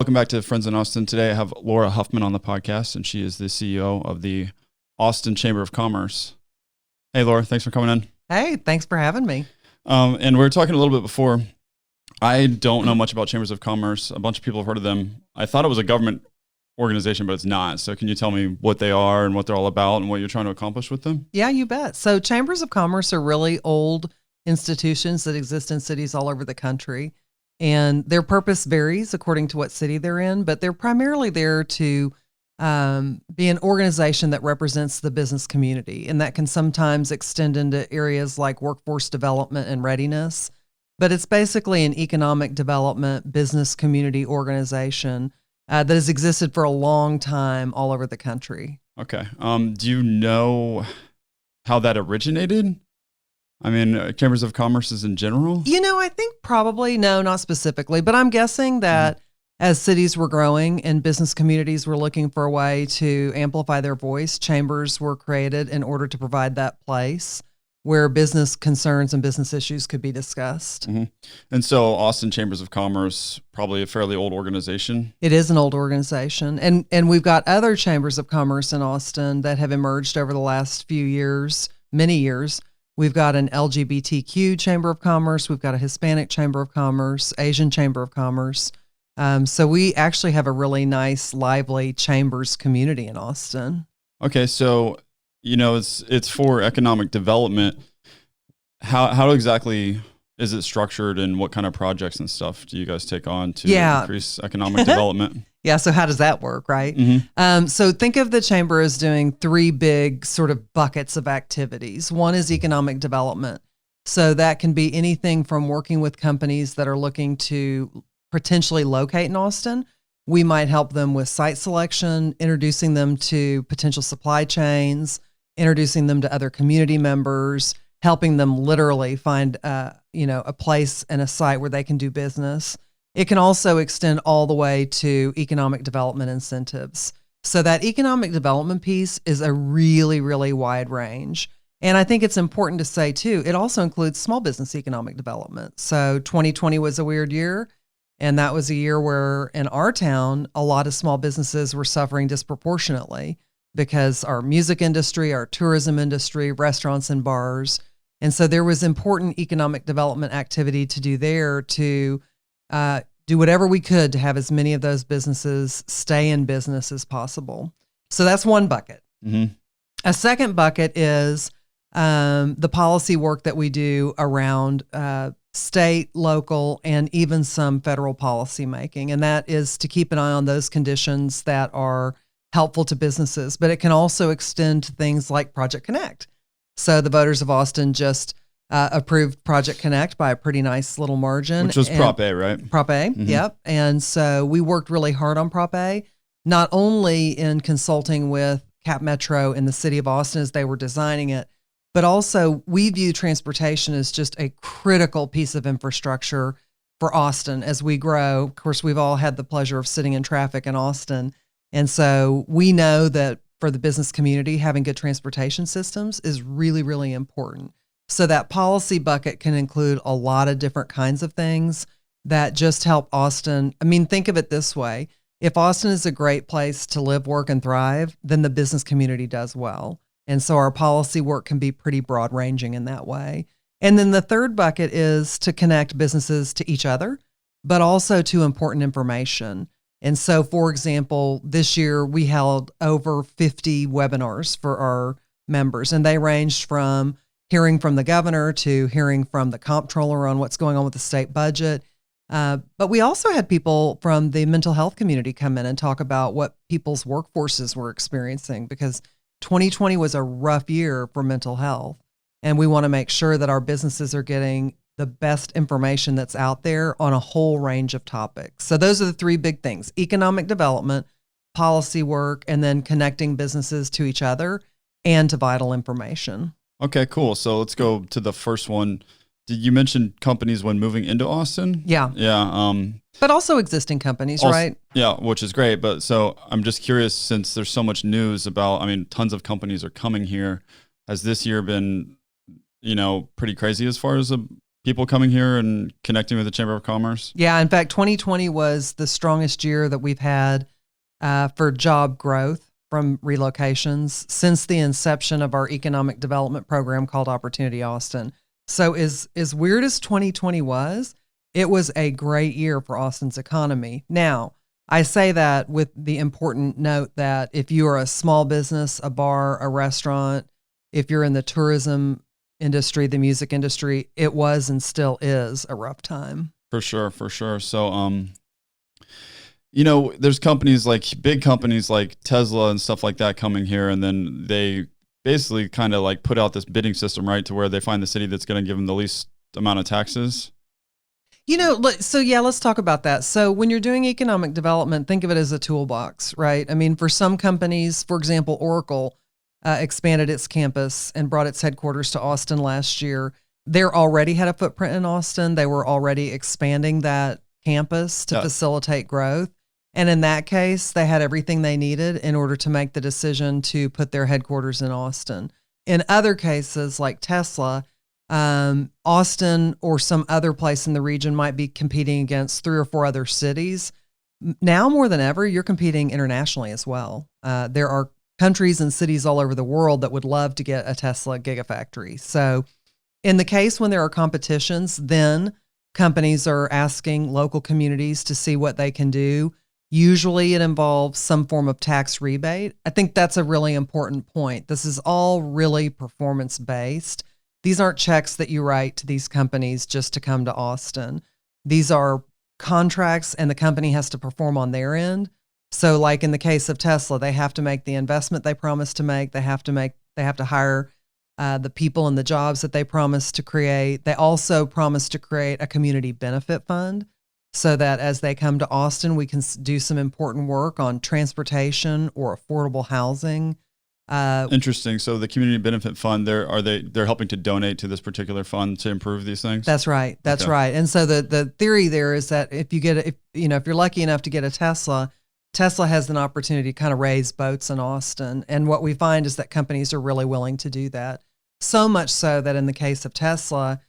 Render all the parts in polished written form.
Welcome back to Friends in Austin. Today I have Laura Huffman on the podcast, and she is the CEO of the Austin Chamber of Commerce. Hey, Laura, thanks for coming in. Hey, thanks for having me. And we were talking a little bit before. I don't know much about chambers of commerce. A bunch of people have heard of them. I thought it was a government organization, but it's not. So can you tell me what they are and what they're all about and what you're trying to accomplish with them? Yeah, you bet. So chambers of commerce are really old institutions that exist in cities all over the country. And their purpose varies according to what city they're in, but they're primarily there to be an organization that represents the business community. And that can sometimes extend into areas like workforce development and readiness. But it's basically an economic development business community organization that has existed for a long time all over the country. Okay. Do you know how that originated? I mean, chambers of commerce in general? I think probably, no, not specifically, but I'm guessing that as cities were growing and business communities were looking for a way to amplify their voice, chambers were created in order to provide that place where business concerns and business issues could be discussed. Mm-hmm. And so Austin Chambers of Commerce, probably a fairly old organization. It is an old organization. And we've got other chambers of commerce in Austin that have emerged over the last few years, many years. We've got an LGBTQ Chamber of Commerce. We've got a Hispanic Chamber of Commerce, Asian Chamber of Commerce. So we actually have a really nice, lively chambers community in Austin. Okay, so it's for economic development. How exactly is it structured, and what kind of projects and stuff do you guys take on to increase economic development? Yeah, so how does that work, right? Mm-hmm. So think of the chamber as doing three big sort of buckets of activities. One is economic development. So that can be anything from working with companies that are looking to potentially locate in Austin. We might help them with site selection, introducing them to potential supply chains, introducing them to other community members, helping them literally find a place and a site where they can do business. It can also extend all the way to economic development incentives. So that economic development piece is a really, really wide range. And I think it's important to say too, it also includes small business economic development. So 2020 was a weird year. And that was a year where in our town, a lot of small businesses were suffering disproportionately because our music industry, our tourism industry, restaurants and bars. And so there was important economic development activity to do there to do whatever we could to have as many of those businesses stay in business as possible. So that's one bucket. Mm-hmm. A second bucket is the policy work that we do around state, local, and even some federal policy making. And that is to keep an eye on those conditions that are helpful to businesses. But it can also extend to things like Project Connect. So the voters of Austin just approved Project Connect by a pretty nice little margin. Which was Prop A, right? Prop A, yep. And so we worked really hard on Prop A, not only in consulting with Cap Metro in the city of Austin as they were designing it, but also we view transportation as just a critical piece of infrastructure for Austin as we grow. Of course, we've all had the pleasure of sitting in traffic in Austin. And so we know that for the business community, having good transportation systems is really, really important. So that policy bucket can include a lot of different kinds of things that just help Austin. I mean, think of it this way. If Austin is a great place to live, work, and thrive, then the business community does well. And so our policy work can be pretty broad ranging in that way. And then the third bucket is to connect businesses to each other, but also to important information. And so, for example, this year we held over 50 webinars for our members, and they ranged from hearing from the governor to hearing from the comptroller on what's going on with the state budget. But we also had people from the mental health community come in and talk about what people's workforces were experiencing, because 2020 was a rough year for mental health. And we want to make sure that our businesses are getting the best information that's out there on a whole range of topics. So those are the three big things: economic development, policy work, and then connecting businesses to each other and to vital information. Okay, cool. So let's go to the first one. Did you mention companies when moving into Austin? Yeah. Yeah. But also existing companies, right? Yeah, which is great. But so I'm just curious, since there's so much news about, tons of companies are coming here. Has this year been, pretty crazy as far as people coming here and connecting with the Chamber of Commerce? Yeah, in fact, 2020 was the strongest year that we've had for job growth from relocations since the inception of our economic development program called Opportunity Austin. So as weird as 2020 was, it was a great year for Austin's economy. Now, I say that with the important note that if you are a small business, a bar, a restaurant, if you're in the tourism industry, the music industry, it was and still is a rough time. For sure, for sure. So, there's companies like big companies like Tesla and stuff like that coming here, and then they basically kind of like put out this bidding system, right, to where they find the city that's going to give them the least amount of taxes. So yeah, let's talk about that. So when you're doing economic development, think of it as a toolbox, right? I mean, for some companies, for example, Oracle expanded its campus and brought its headquarters to Austin last year. They already had a footprint in Austin. They were already expanding that campus to facilitate growth. And in that case, they had everything they needed in order to make the decision to put their headquarters in Austin. In other cases, like Tesla, Austin or some other place in the region might be competing against 3 or 4 other cities. Now more than ever, you're competing internationally as well. There are countries and cities all over the world that would love to get a Tesla gigafactory. So in the case when there are competitions, then companies are asking local communities to see what they can do. Usually it involves some form of tax rebate. I think that's a really important point. This is all really performance-based. These aren't checks that you write to these companies just to come to Austin. These are contracts, and the company has to perform on their end. So like in the case of Tesla, they have to make the investment they promised to make. They have to hire the people and the jobs that they promised to create. They also promised to create a community benefit fund so that as they come to Austin, we can do some important work on transportation or affordable housing. Interesting. So the community benefit fund, they're helping to donate to this particular fund to improve these things? That's right. That's right. And so the theory there is that if you're lucky enough to get a Tesla has an opportunity to kind of raise boats in Austin. And what we find is that companies are really willing to do that. So much so that in the case of Tesla,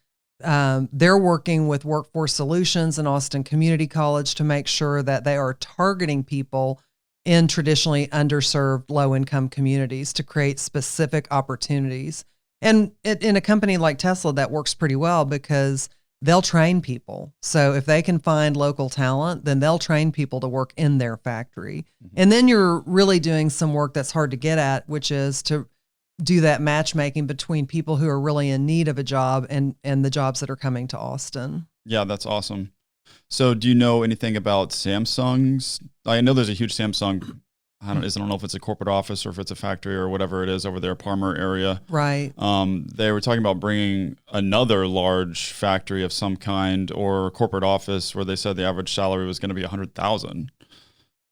they're working with Workforce Solutions and Austin Community College to make sure that they are targeting people in traditionally underserved low-income communities to create specific opportunities. And in a company like Tesla, that works pretty well because they'll train people. So if they can find local talent, then they'll train people to work in their factory. Mm-hmm. And then you're really doing some work that's hard to get at, which is to do that matchmaking between people who are really in need of a job and the jobs that are coming to Austin. Yeah, that's awesome. So do you know anything about Samsung's? I know there's a huge Samsung, I don't know if it's a corporate office or if it's a factory or whatever it is over there, Parmer area. Right. They were talking about bringing another large factory of some kind or corporate office where they said the average salary was going to be $100,000.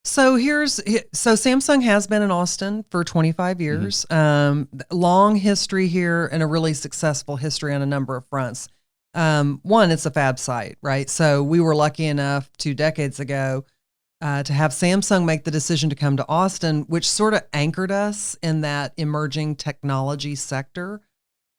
So Samsung has been in Austin for 25 years. Mm-hmm. Long history here and a really successful history on a number of fronts. One, it's a fab site, right? So we were lucky enough 2 decades ago to have Samsung make the decision to come to Austin, which sort of anchored us in that emerging technology sector.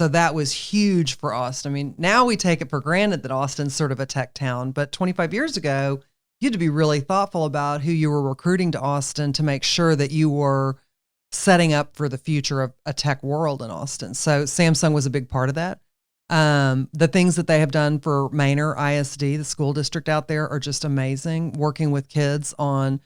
So that was huge for Austin. I mean, now we take it for granted that Austin's sort of a tech town, but 25 years ago, you had to be really thoughtful about who you were recruiting to Austin to make sure that you were setting up for the future of a tech world in Austin. So Samsung was a big part of that. The things that they have done for Manor ISD, the school district out there, are just amazing. Working with kids on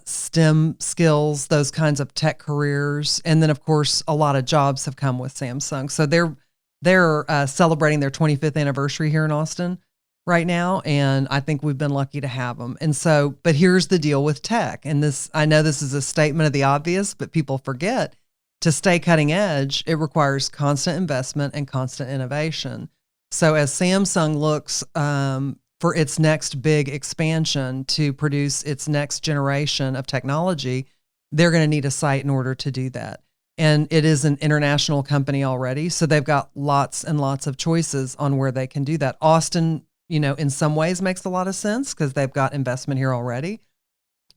STEM skills, those kinds of tech careers. And then, of course, a lot of jobs have come with Samsung. So they're celebrating their 25th anniversary here in Austin right now, and I think we've been lucky to have them. And so, but here's the deal with tech. And this, I know this is a statement of the obvious, but people forget. To stay cutting edge, it requires constant investment and constant innovation. So as Samsung looks for its next big expansion to produce its next generation of technology, they're going to need a site in order to do that. And it is an international company already, so they've got lots and lots of choices on where they can do that. Austin, in some ways makes a lot of sense because they've got investment here already.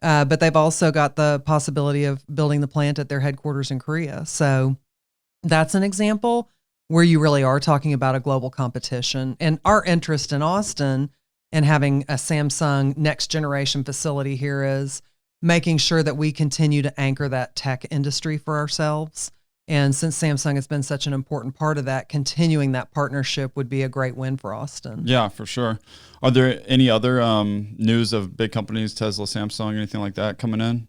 But they've also got the possibility of building the plant at their headquarters in Korea. So that's an example. where you really are talking about a global competition. And our interest in Austin and having a Samsung next generation facility here is making sure that we continue to anchor that tech industry for ourselves. And since Samsung has been such an important part of that, continuing that partnership would be a great win for Austin. Yeah, for sure. Are there any other news of big companies, Tesla, Samsung, anything like that coming in?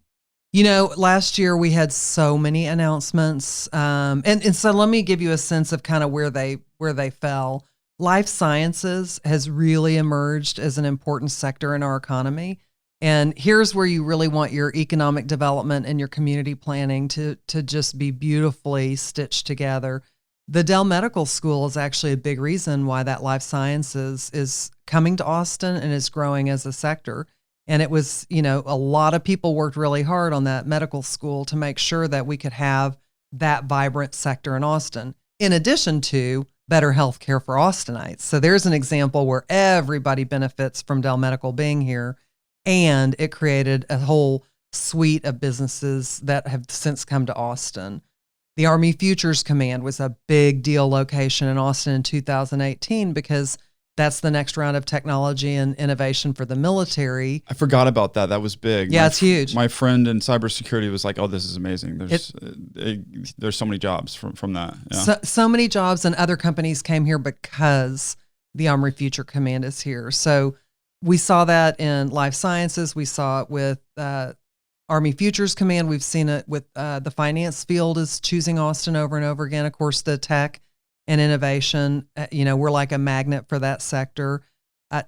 You know, last year we had so many announcements, and so let me give you a sense of kind of where they fell. Life sciences has really emerged as an important sector in our economy, and here's where you really want your economic development and your community planning to just be beautifully stitched together. The Dell Medical School is actually a big reason why that life sciences is coming to Austin and is growing as a sector. And it was, you know, a lot of people worked really hard on that medical school to make sure that we could have that vibrant sector in Austin, in addition to better health care for Austinites. So there's an example where everybody benefits from Dell Medical being here, and it created a whole suite of businesses that have since come to Austin. The Army Futures Command was a big deal location in Austin in 2018 because that's the next round of technology and innovation for the military. I forgot about that. That was big. Yeah, it's huge. My friend in cybersecurity was like, "Oh, this is amazing. There's so many jobs from that." Yeah. So many jobs, and other companies came here because the Army Future Command is here. So we saw that in life sciences. We saw it with Army Futures Command. We've seen it with the finance field is choosing Austin over and over again. Of course, the tech and innovation, you know, we're like a magnet for that sector.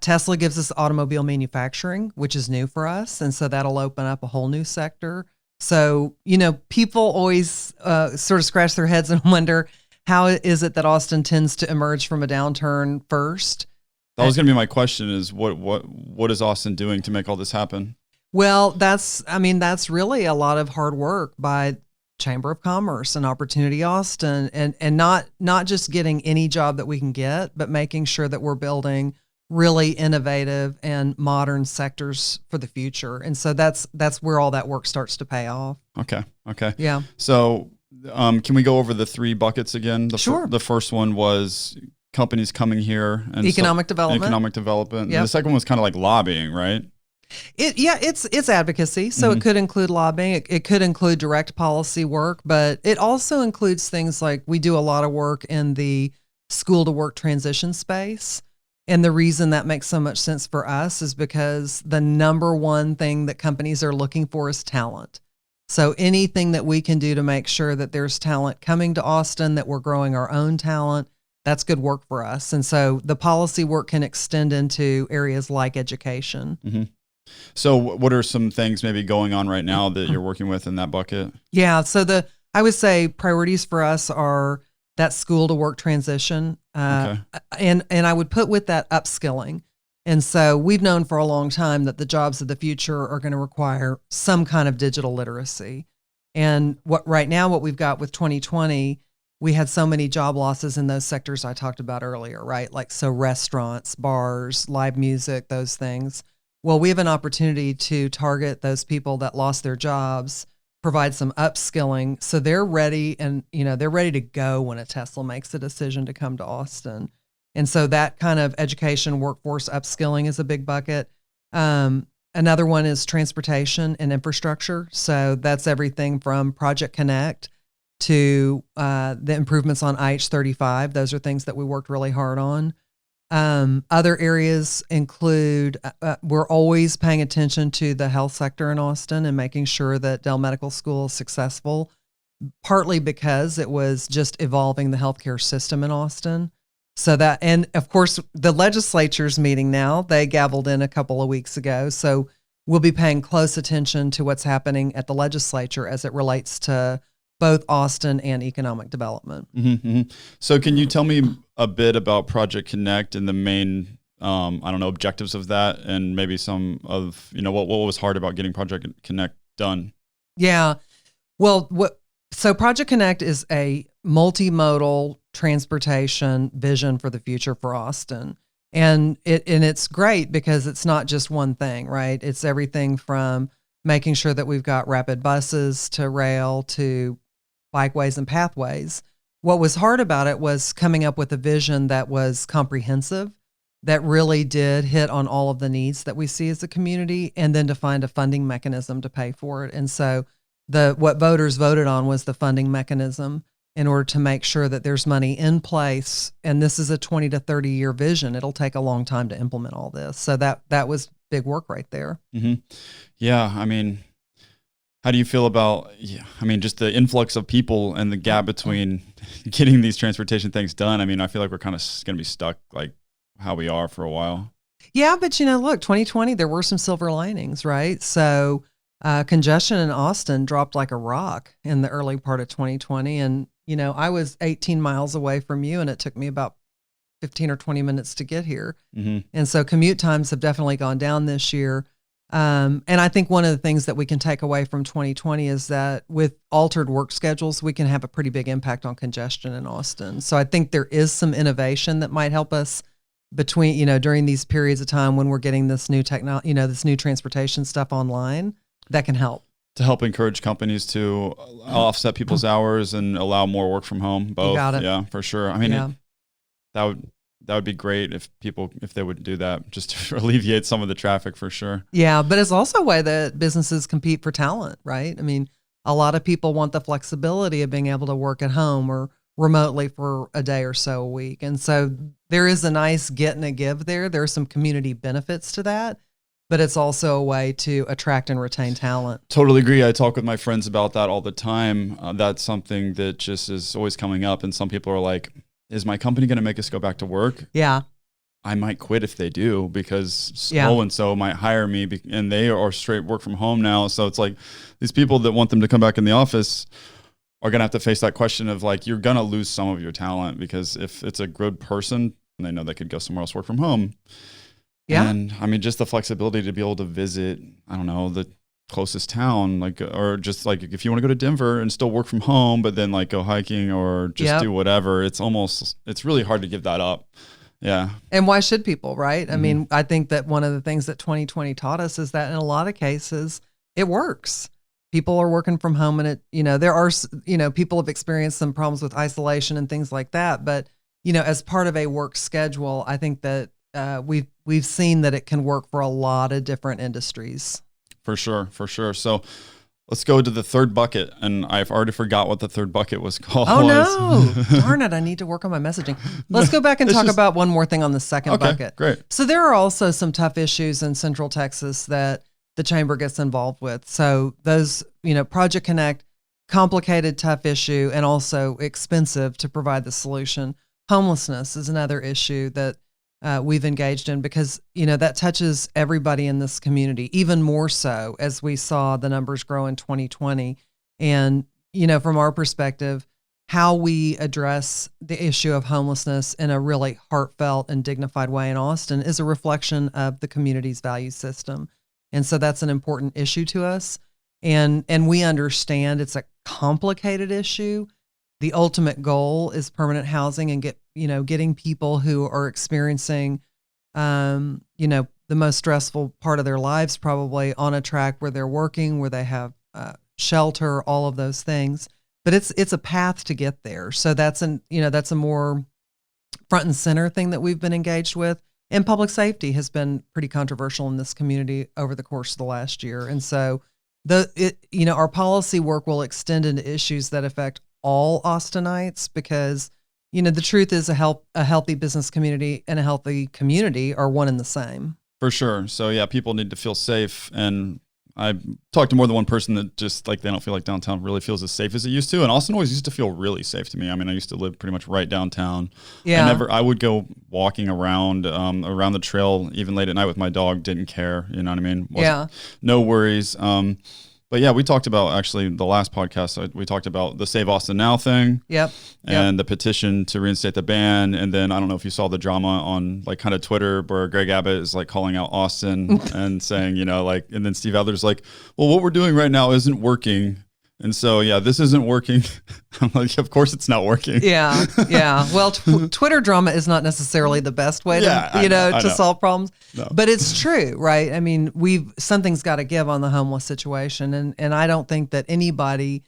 Tesla gives us automobile manufacturing, which is new for us. And so that'll open up a whole new sector. So, you know, people always sort of scratch their heads and wonder, how is it that Austin tends to emerge from a downturn first? That was going to be my question, is what is Austin doing to make all this happen? Well, that's really a lot of hard work by Chamber of Commerce and Opportunity Austin, and not just getting any job that we can get, but making sure that we're building really innovative and modern sectors for the future. And so that's where all that work starts to pay off. Okay. Yeah. So can we go over the three buckets again? Sure. The first one was companies coming here and economic development. Yep. And the second one was kind of like lobbying, right? It's advocacy. So it could include lobbying. It could include direct policy work, but it also includes things like we do a lot of work in the school to work transition space. And the reason that makes so much sense for us is because the number one thing that companies are looking for is talent. So anything that we can do to make sure that there's talent coming to Austin, that we're growing our own talent, that's good work for us. And so the policy work can extend into areas like education. Mm-hmm. So what are some things maybe going on right now that you're working with in that bucket? Yeah. So I would say priorities for us are that school to work transition. And I would put with that upskilling. And so we've known for a long time that the jobs of the future are going to require some kind of digital literacy. And what we've got with 2020, we had so many job losses in those sectors I talked about earlier, right? Like, so restaurants, bars, live music, those things. Well, we have an opportunity to target those people that lost their jobs, provide some upskilling, so they're ready, and they're ready to go when a Tesla makes a decision to come to Austin. And so that kind of education, workforce upskilling is a big bucket. Another one is transportation and infrastructure. So that's everything from Project Connect to the improvements on IH-35. Those are things that we worked really hard on. Other areas include, we're always paying attention to the health sector in Austin and making sure that Dell Medical School is successful, partly because it was just evolving the healthcare system in Austin. So that, and of course, the legislature's meeting now, they gavelled in a couple of weeks ago. So we'll be paying close attention to what's happening at the legislature as it relates to both Austin and economic development. Mm-hmm, mm-hmm. So can you tell me a bit about Project Connect and the main, objectives of that, and maybe some of, what was hard about getting Project Connect done? Yeah. Well, so Project Connect is a multimodal transportation vision for the future for Austin. And it's great because it's not just one thing, right? It's everything from making sure that we've got rapid buses to rail to bikeways and pathways. What was hard about it was coming up with a vision that was comprehensive, that really did hit on all of the needs that we see as a community, and then to find a funding mechanism to pay for it. And so what voters voted on was the funding mechanism in order to make sure that there's money in place. And this is a 20 to 30 year vision. It'll take a long time to implement all this. So that was big work right there. Mm-hmm. Yeah. I mean, how do you feel about, just the influx of people and the gap between getting these transportation things done? I mean, I feel like we're kind of going to be stuck like how we are for a while. Yeah, but look, 2020, there were some silver linings, right? So congestion in Austin dropped like a rock in the early part of 2020. And, I was 18 miles away from you, and it took me about 15 or 20 minutes to get here. Mm-hmm. And so commute times have definitely gone down this year. And I think one of the things that we can take away from 2020 is that with altered work schedules, we can have a pretty big impact on congestion in Austin. So I think there is some innovation that might help us between, during these periods of time when we're getting this new technology, this new transportation stuff online, that can help. To help encourage companies to offset people's hours and allow more work from home, both. You got it. Yeah, for sure. I mean, Yeah. that would be great if they would do that, just to alleviate some of the traffic for sure. Yeah, but it's also a way that businesses compete for talent, right? I mean, a lot of people want the flexibility of being able to work at home or remotely for a day or so a week. And so there is a nice get and a give there. There are some community benefits to that, but it's also a way to attract and retain talent. Totally agree. I talk with my friends about that all the time. That's something that just is always coming up. And some people are like, is my company going to make us go back to work? Yeah. I might quit if they do, because so-and-so might hire me and they are straight work from home now. So it's like these people that want them to come back in the office are going to have to face that question of like, you're going to lose some of your talent, because if it's a good person, they know they could go somewhere else, work from home. Yeah. And I mean, just the flexibility to be able to visit, I don't know, the closest town, like, or just like if you want to go to Denver and still work from home, but then like go hiking or just do whatever, it's really hard to give that up. Yeah. And why should people, right? I mean, I think that one of the things that 2020 taught us is that in a lot of cases, it works. People are working from home, and there are, people have experienced some problems with isolation and things like that. But, as part of a work schedule, I think that we've seen that it can work for a lot of different industries. For sure. So let's go to the third bucket. And I've already forgot what the third bucket was called. Oh, no. Darn it. I need to work on my messaging. Let's go back and talk about one more thing on the second bucket. Great. So there are also some tough issues in Central Texas that the Chamber gets involved with. So those, Project Connect, complicated, tough issue, and also expensive to provide the solution. Homelessness is another issue that we've engaged in, because, that touches everybody in this community, even more so as we saw the numbers grow in 2020. And, from our perspective, how we address the issue of homelessness in a really heartfelt and dignified way in Austin is a reflection of the community's value system. And so that's an important issue to us. And we understand it's a complicated issue. The ultimate goal is permanent housing and getting people who are experiencing, the most stressful part of their lives probably on a track where they're working, where they have shelter, all of those things. But it's a path to get there. So that's a more front and center thing that we've been engaged with. And public safety has been pretty controversial in this community over the course of the last year. And so our policy work will extend into issues that affect all Austinites, because, the truth is a healthy business community and a healthy community are one and the same. For sure. So yeah, people need to feel safe. And I talked to more than one person that just like, they don't feel like downtown really feels as safe as it used to. And Austin always used to feel really safe to me. I mean, I used to live pretty much right downtown. Yeah. I would go walking around the trail, even late at night with my dog, didn't care. You know what I mean? No worries. But yeah, we talked about, actually, the last podcast, we talked about the Save Austin Now thing. Yep. And the petition to reinstate the ban. And then I don't know if you saw the drama on like kind of Twitter where Greg Abbott is like calling out Austin and saying, and then Steve Adler's like, well, what we're doing right now isn't working. And so, yeah, this isn't working. I'm like, of course it's not working. Yeah. Well, Twitter drama is not necessarily the best way to solve problems. No. But it's true, right? I mean, something's got to give on the homeless situation. And I don't think that anybody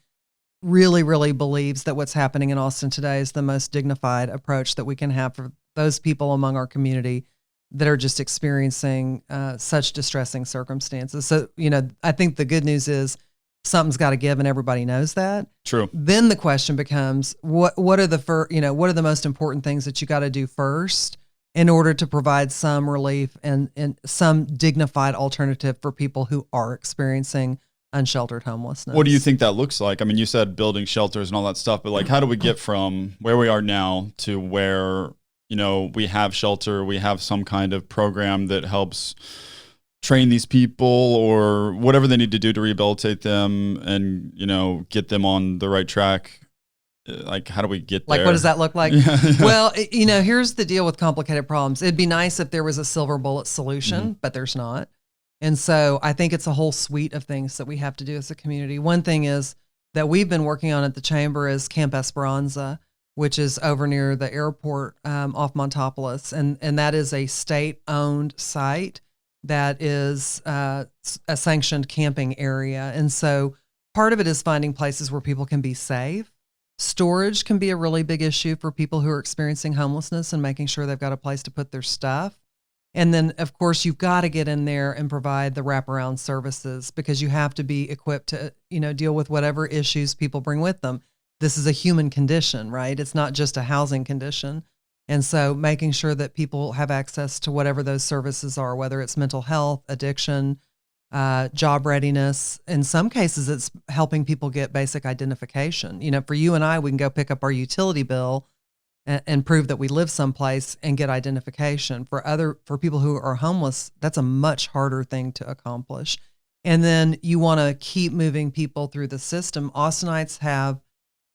really, really believes that what's happening in Austin today is the most dignified approach that we can have for those people among our community that are just experiencing such distressing circumstances. So, I think the good news is something's got to give, and everybody knows that. True. Then the question becomes, what are the most important things that you got to do first in order to provide some relief and some dignified alternative for people who are experiencing unsheltered homelessness. What do you think that looks like? I mean, you said building shelters and all that stuff, but like, how do we get from where we are now to where, we have shelter, we have some kind of program that helps train these people or whatever they need to do to rehabilitate them and, get them on the right track? Like, how do we get there? Like, what does that look like? Yeah. Well, here's the deal with complicated problems. It'd be nice if there was a silver bullet solution, but there's not. And so I think it's a whole suite of things that we have to do as a community. One thing is that we've been working on at the Chamber is Camp Esperanza, which is over near the airport off Montopolis. And that is a state-owned site that is a sanctioned camping area. And so part of it is finding places where people can be safe. Storage can be a really big issue for people who are experiencing homelessness and making sure they've got a place to put their stuff. And then, of course, you've got to get in there and provide the wraparound services because you have to be equipped to, deal with whatever issues people bring with them. This is a human condition, right? It's not just a housing condition. And so making sure that people have access to whatever those services are, whether it's mental health, addiction, job readiness. In some cases, it's helping people get basic identification. For you and I, we can go pick up our utility bill and prove that we live someplace and get identification. For people who are homeless, that's a much harder thing to accomplish. And then you want to keep moving people through the system. Austinites have,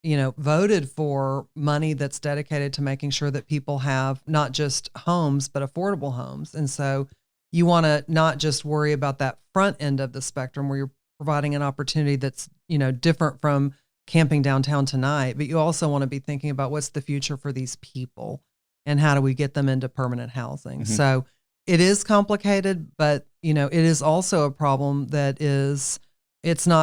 voted for money that's dedicated to making sure that people have not just homes, but affordable homes. And so you want to not just worry about that front end of the spectrum where you're providing an opportunity that's, different from camping downtown tonight, but you also want to be thinking about what's the future for these people and how do we get them into permanent housing. Mm-hmm. So it is complicated, but it is also a problem that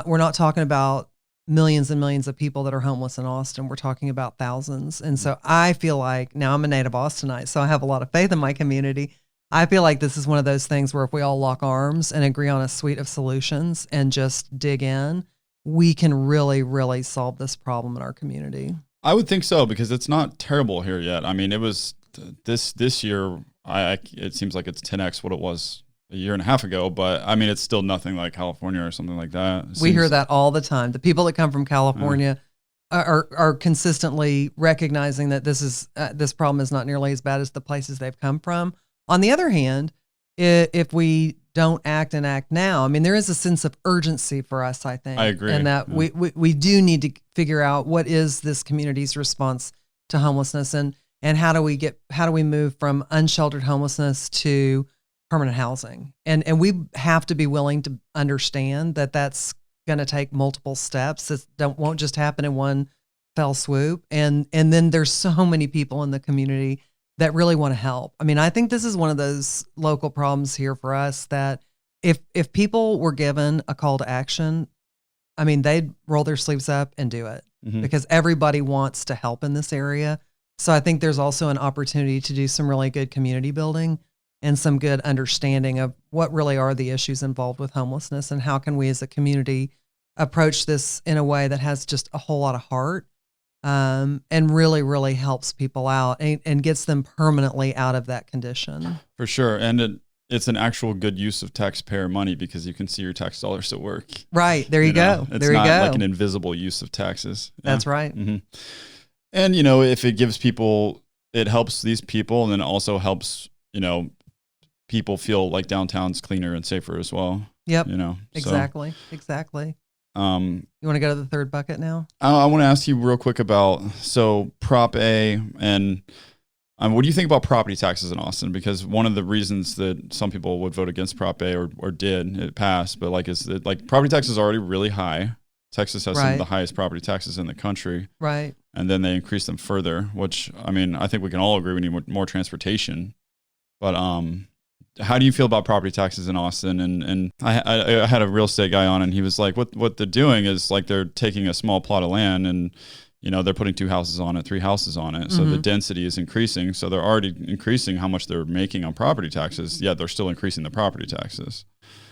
we're not talking about millions and millions of people that are homeless in Austin. We're talking about thousands. And so I feel like, now I'm a native Austinite, so I have a lot of faith in my community. I feel like this is one of those things where if we all lock arms and agree on a suite of solutions and just dig in, we can really, really solve this problem in our community. I would think so, because it's not terrible here yet. I mean, it was this year, it seems like it's 10x what it was a year and a half ago, but I mean, it's still nothing like California or something like that. We hear that all the time. The people that come from California are consistently recognizing that this problem is not nearly as bad as the places they've come from. On the other hand, if we don't act now, I mean, there is a sense of urgency for us, I think. I agree. And that we do need to figure out what is this community's response to homelessness and how do we move from unsheltered homelessness to permanent housing. And we have to be willing to understand that that's going to take multiple steps. It won't just happen in one fell swoop. And then there's so many people in the community that really want to help. I mean, I think this is one of those local problems here for us that if people were given a call to action, I mean, they'd roll their sleeves up and do it because everybody wants to help in this area. So I think there's also an opportunity to do some really good community building and some good understanding of what really are the issues involved with homelessness and how can we as a community approach this in a way that has just a whole lot of heart. And really, really helps people out and gets them permanently out of that condition. For sure. And it's an actual good use of taxpayer money because you can see your tax dollars at work. Right. There you go. It's not like an invisible use of taxes. That's right. Mm-hmm. And, if it gives people, it helps these people and then it also helps, people feel like downtown's cleaner and safer as well. Yep. Exactly. Exactly. You want to go to the third bucket now? I want to ask you real quick about, Prop A and what do you think about property taxes in Austin? Because one of the reasons that some people would vote against Prop A or did, it passed, but property tax is already really high. Texas has some of the highest property taxes in the country. Right. And then they increase them further, which, I mean, I think we can all agree we need more transportation. But how do you feel about property taxes in Austin? And I had a real estate guy on, and he was like, what they're doing is like they're taking a small plot of land and, you know, they're putting 2 houses on it, 3 houses on it. So the density is increasing. So they're already increasing how much they're making on property taxes, yet they're still increasing the property taxes.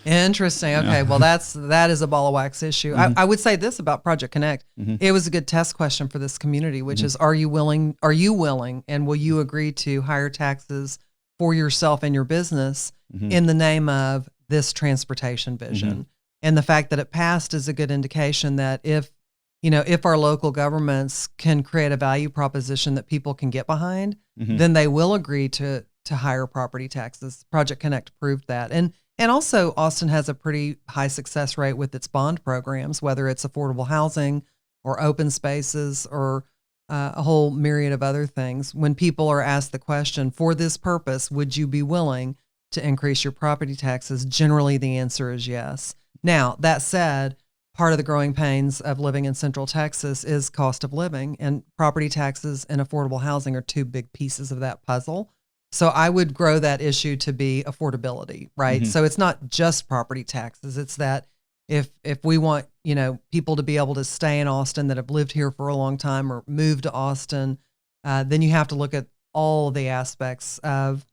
Interesting. Okay. Well, that is a ball of wax issue. I would say this about Project Connect. It was a good test question for this community, which is, are you willing, and will you agree to higher taxes for yourself and your business in the name of this transportation vision? And the fact that it passed is a good indication that if our local governments can create a value proposition that people can get behind, then they will agree to higher property taxes. Project Connect proved that. And also, Austin has a pretty high success rate with its bond programs, whether it's affordable housing or open spaces or a whole myriad of other things. When people are asked the question, for this purpose, would you be willing to increase your property taxes? Generally, the answer is yes. Now, that said, part of the growing pains of living in Central Texas is cost of living, and property taxes and affordable housing are 2 big pieces of that puzzle. So I would grow that issue to be affordability, right? So it's not just property taxes. It's that if we want, people to be able to stay in Austin that have lived here for a long time or moved to Austin, then you have to look at all of the aspects of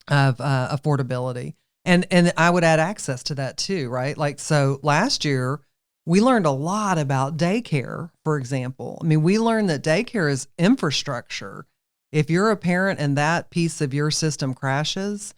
affordability. And I would add access to that too, right? Like, so last year we learned a lot about daycare, for example. I mean, we learned that daycare is infrastructure. If you're a parent and that piece of your system crashes,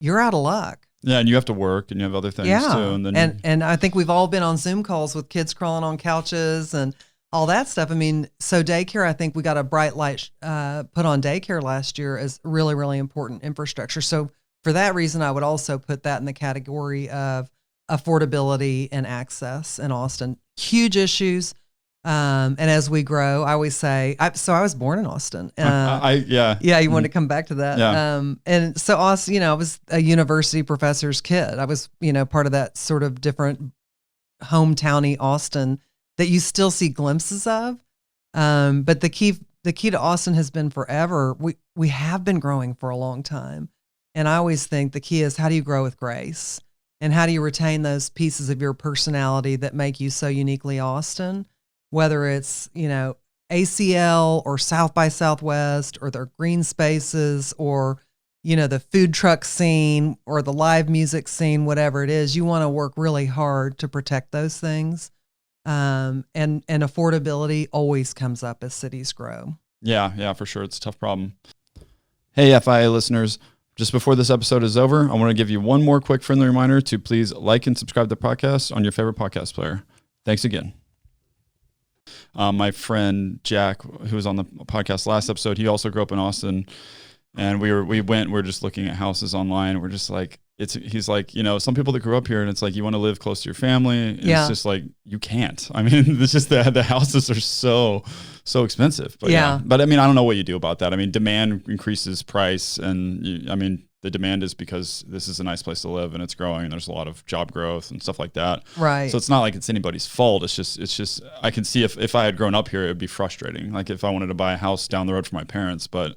you're out of luck. Yeah, and you have to work and you have other things too. And I think we've all been on Zoom calls with kids crawling on couches and all that stuff. I mean, so daycare, I think we got a bright light put on daycare last year as really, really important infrastructure. So for that reason, I would also put that in the category of affordability and access in Austin. Huge issues. And as we grow, I always say, I was born in Austin. You wanted to come back to that. Yeah. And so Austin, I was a university professor's kid. I was, part of that sort of different hometowny Austin that you still see glimpses of. But the key to Austin has been forever. We have been growing for a long time. And I always think the key is, how do you grow with grace? And how do you retain those pieces of your personality that make you so uniquely Austin? Whether it's, ACL or South by Southwest or their green spaces or, the food truck scene or the live music scene, whatever it is, you want to work really hard to protect those things. And affordability always comes up as cities grow. Yeah, for sure. It's a tough problem. Hey, FIA listeners. Just before this episode is over, I want to give you one more quick friendly reminder to please like and subscribe to the podcast on your favorite podcast player. Thanks again. My friend Jack, who was on the podcast last episode, he also grew up in Austin, and we're just looking at houses online. We're just like, he's like, some people that grew up here, and it's like, you want to live close to your family. And It's just like, you can't. I mean, it's just the houses are so expensive. But but I mean, I don't know what you do about that. I mean, demand increases price, and the demand is because this is a nice place to live and it's growing and there's a lot of job growth and stuff like that. Right. So it's not like it's anybody's fault. It's just, I can see if I had grown up here, it'd be frustrating. Like if I wanted to buy a house down the road for my parents, but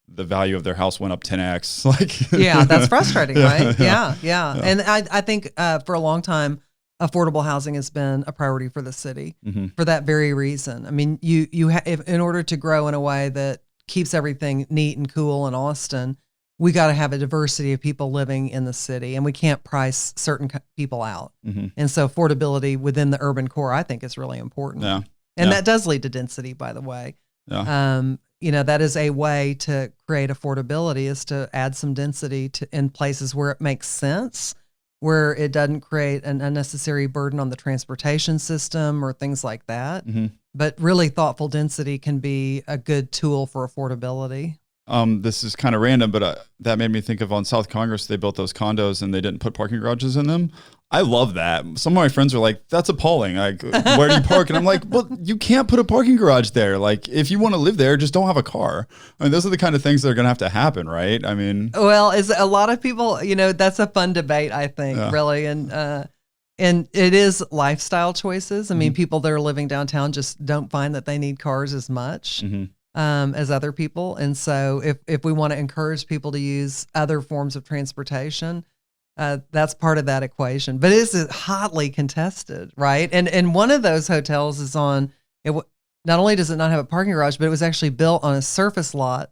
the value of their house went up 10x. That's frustrating, right? Yeah. And I think for a long time, affordable housing has been a priority for the city for that very reason. I mean, in order to grow in a way that keeps everything neat and cool in Austin, we got to have a diversity of people living in the city, and we can't price certain people out. And so affordability within the urban core, I think, is really important. Yeah. And that does lead to density, by the way. Yeah. That is a way to create affordability, is to add some density in places where it makes sense, where it doesn't create an unnecessary burden on the transportation system or things like that. But really thoughtful density can be a good tool for affordability. This is kind of random, but that made me think of on South Congress, they built those condos and they didn't put parking garages in them. I love that. Some of my friends are like, that's appalling. Like, where do you park? And I'm like, well, you can't put a parking garage there. Like, if you want to live there, just don't have a car. I mean, those are the kind of things that are going to happen, right? I mean, well, is a lot of people, that's a fun debate, I think, really. And it is lifestyle choices. I mean, people that are living downtown just don't find that they need cars as much. as other people. And so if we want to encourage people to use other forms of transportation, that's part of that equation. But it's hotly contested, right? And one of those hotels is on it. Not only does it not have a parking garage, but it was actually built on a surface lot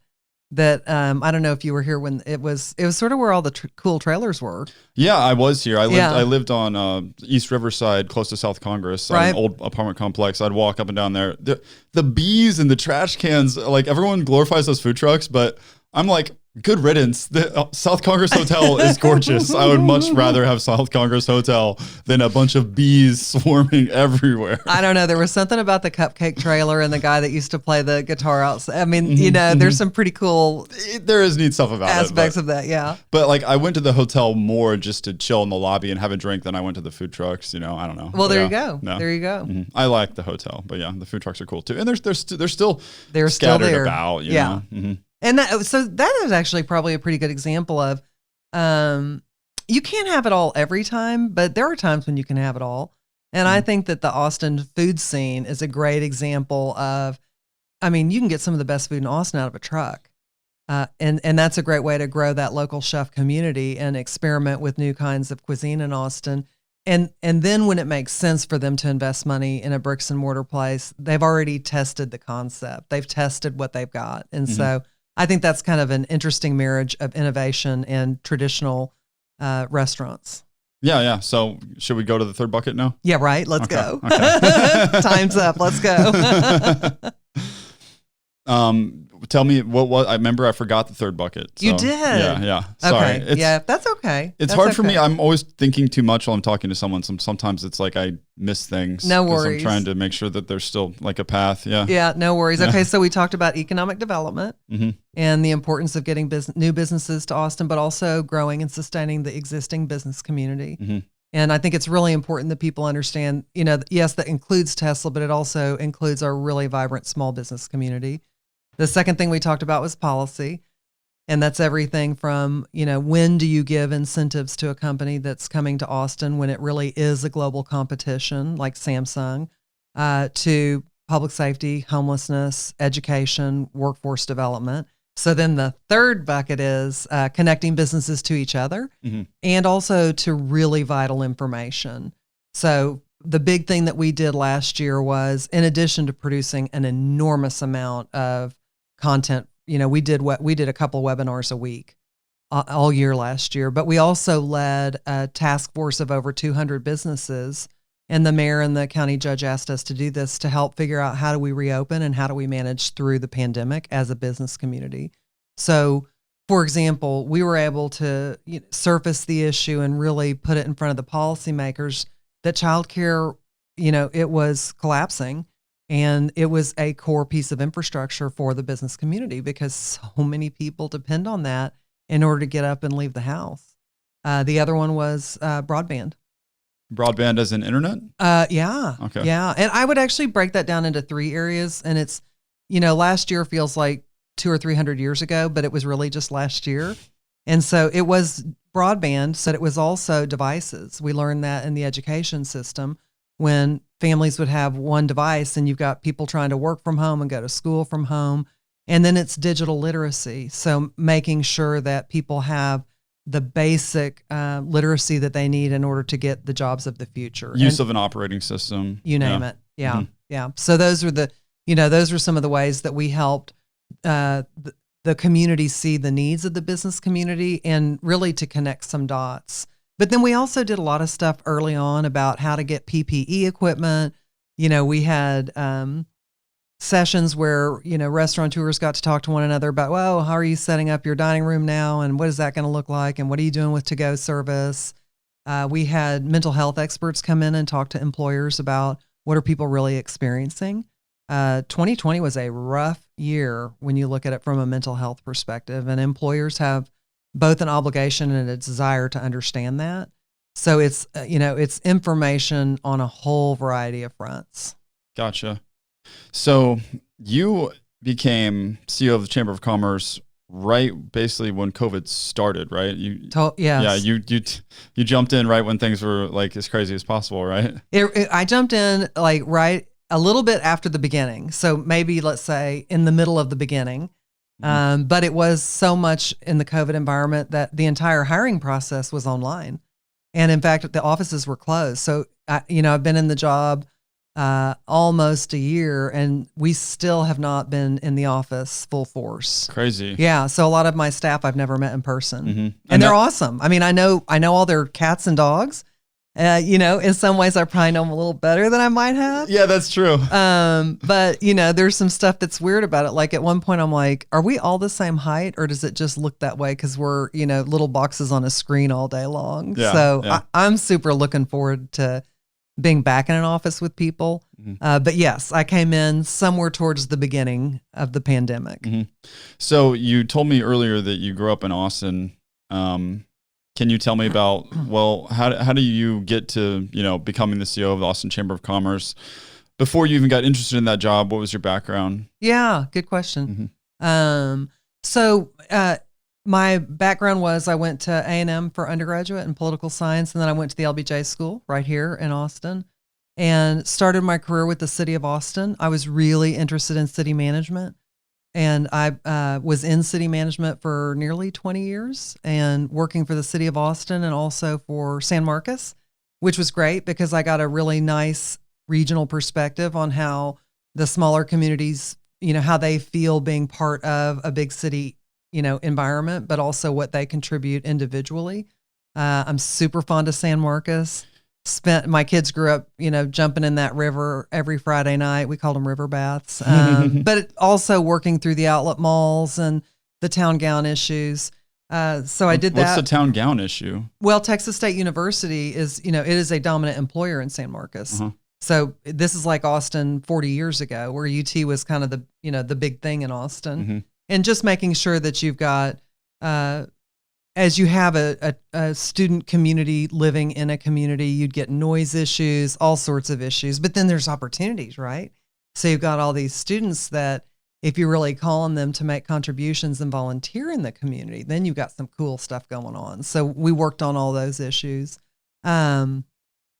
that I don't know if you were here when it was sort of where all the cool trailers were. Yeah, I was here. I lived on East Riverside, close to South Congress, an old apartment complex. I'd walk up and down there. The bees and the trash cans, like everyone glorifies those food trucks, but I'm like, good riddance. The South Congress Hotel is gorgeous. I would much rather have South Congress Hotel than a bunch of bees swarming everywhere. I don't know. There was something about the cupcake trailer and the guy that used to play the guitar outside. I mean, there's some pretty cool there is neat stuff about aspects of that. Yeah. But like I went to the hotel more just to chill in the lobby and have a drink than I went to the food trucks. I don't know. Well, there you go. No. There you go. Mm-hmm. I like the hotel, but yeah, the food trucks are cool too. And they're still scattered still there. About, you know? Mm-hmm. And so that is actually probably a pretty good example of, you can't have it all every time, but there are times when you can have it all. And I think that the Austin food scene is a great example of, I mean, you can get some of the best food in Austin out of a truck. And that's a great way to grow that local chef community and experiment with new kinds of cuisine in Austin. And then when it makes sense for them to invest money in a bricks and mortar place, they've already tested the concept. They've tested what they've got. And so I think that's kind of an interesting marriage of innovation and traditional restaurants. Yeah. So should we go to the third bucket now? Yeah, right. Let's go. Okay. Time's up. Let's go. Tell me what I remember. I forgot the third bucket. So, you did. Yeah. Sorry. Okay. Yeah, that's okay. It's hard for me. I'm always thinking too much while I'm talking to someone. Sometimes it's like I miss things. No worries. I'm trying to make sure that there's still like a path. Yeah. Yeah. No worries. Okay. So we talked about economic development and the importance of getting new businesses to Austin, but also growing and sustaining the existing business community. And I think it's really important that people understand, yes, that includes Tesla, but it also includes our really vibrant small business community. The second thing we talked about was policy. And that's everything from, when do you give incentives to a company that's coming to Austin when it really is a global competition like Samsung, to public safety, homelessness, education, workforce development. So then the third bucket is connecting businesses to each other and also to really vital information. So the big thing that we did last year was, in addition to producing an enormous amount of content, we did a couple webinars a week all year last year, but we also led a task force of over 200 businesses. And the mayor and the county judge asked us to do this to help figure out how do we reopen and how do we manage through the pandemic as a business community. So, for example, we were able to surface the issue and really put it in front of the policymakers that childcare, it was collapsing. And it was a core piece of infrastructure for the business community because so many people depend on that in order to get up and leave the house. The other one was broadband. Broadband as in internet? Yeah. Okay. Yeah. And I would actually break that down into 3 areas. And it's, last year feels like 200 or 300 years ago, but it was really just last year. And so it was broadband, so it was also devices. We learned that in the education system when families would have one device and you've got people trying to work from home and go to school from home. And then it's digital literacy. So making sure that people have the basic literacy that they need in order to get the jobs of the future. Use of an operating system. You name it. Yeah. Yeah. So those are some of the ways that we helped the community see the needs of the business community and really to connect some dots. But then we also did a lot of stuff early on about how to get PPE equipment. We had sessions where, restaurateurs got to talk to one another about, well, how are you setting up your dining room now? And what is that going to look like? And what are you doing with to-go service? We had mental health experts come in and talk to employers about what are people really experiencing. 2020 was a rough year when you look at it from a mental health perspective, and employers have both an obligation and a desire to understand that. So it's, it's information on a whole variety of fronts. Gotcha. So you became CEO of the Chamber of Commerce right basically when COVID started, right? Yes. Yeah, you jumped in right when things were like as crazy as possible, right? I jumped in like right a little bit after the beginning. So maybe let's say in the middle of the beginning. But it was so much in the COVID environment that the entire hiring process was online. And in fact, the offices were closed. So, I've been in the job almost a year, and we still have not been in the office full force. Crazy. Yeah. So a lot of my staff I've never met in person, Mm-hmm. and they're awesome. I mean, I know all their cats and dogs. In some ways I probably know them a little better than I might have. Yeah, that's true. But there's some stuff that's weird about it. Like at one point I'm like, are we all the same height, or does it just look that way? Cause we're, little boxes on a screen all day long. Yeah, so yeah. I'm super looking forward to being back in an office with people. Mm-hmm. But yes, I came in somewhere towards the beginning of the pandemic. Mm-hmm. So you told me earlier that you grew up in Austin. Can you tell me about, how do you get to, becoming the CEO of the Austin Chamber of Commerce? Before you even got interested in that job, what was your background? Yeah, good question. Mm-hmm. So my background was I went to A&M for undergraduate in political science, and then I went to the LBJ school right here in Austin and started my career with the city of Austin. I was really interested in city management. And I was in city management for nearly 20 years and working for the city of Austin and also for San Marcos, which was great because I got a really nice regional perspective on how the smaller communities, how they feel being part of a big city, environment, but also what they contribute individually. I'm super fond of San Marcos. My kids grew up, jumping in that river every Friday night. We called them river baths. But also working through the outlet malls and the town gown issues. So I did that. What's the town gown issue? Well, Texas State University is, it is a dominant employer in San Marcos. Uh-huh. So this is like Austin 40 years ago, where UT was kind of the, the big thing in Austin. Mm-hmm. And just making sure that you've got, as you have a student community living in a community, you'd get noise issues, all sorts of issues, but then there's opportunities, right? So you've got all these students that if you really call on them to make contributions and volunteer in the community, then you've got some cool stuff going on. So we worked on all those issues. And